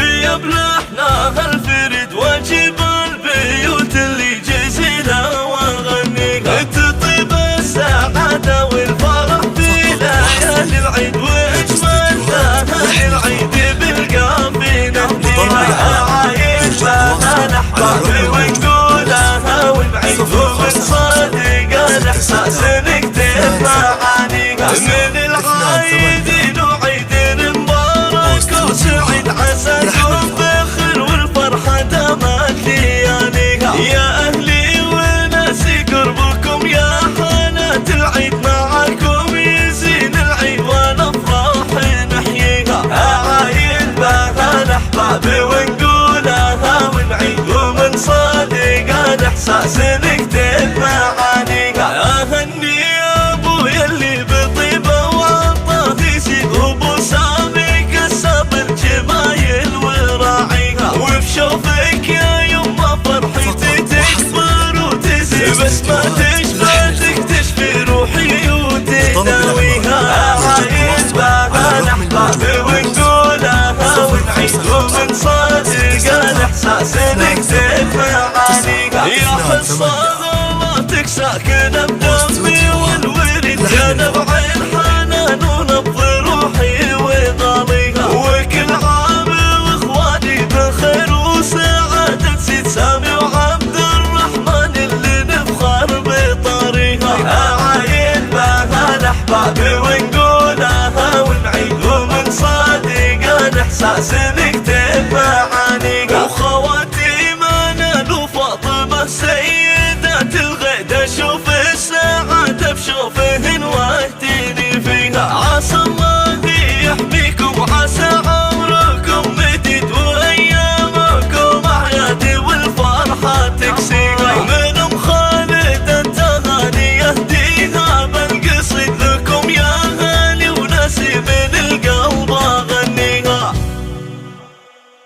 يا بلحناها الفرد واجب البيوت اللي جزيلة واغنيها تطيب السعادة والفرح في ليالي العيد واجملها العيد بالقافي نهنيها عايش لها الاحباب ونقولها ونعيد ومن صادق الاحساس نكتب معانيها من العايدين وعيد مبارك وسعيد عساكم بخير والفرحة دامت لياليها يا اهلي وناسي قربكم يا حالات العيد معاكم يزين العيد والافراح نحييها عايد بها الاحباب ونقولها ونعيد ومن صادق الاحساس نكتب معانيها اهني يا ابويا اللي بطيبه وعطاه يزيد ابو سامي كسب الجمايل وراعيها وفي شوفك يا يما فرحتي تكبر وتزيد بس ما تشبهك تشفي روحي وتداويها عايد بها الاحباب ونقولها ونعيد ومن صادق الاحساس نكتب معانيها يا حصان غلطك ساكنه بدمي والورد جنب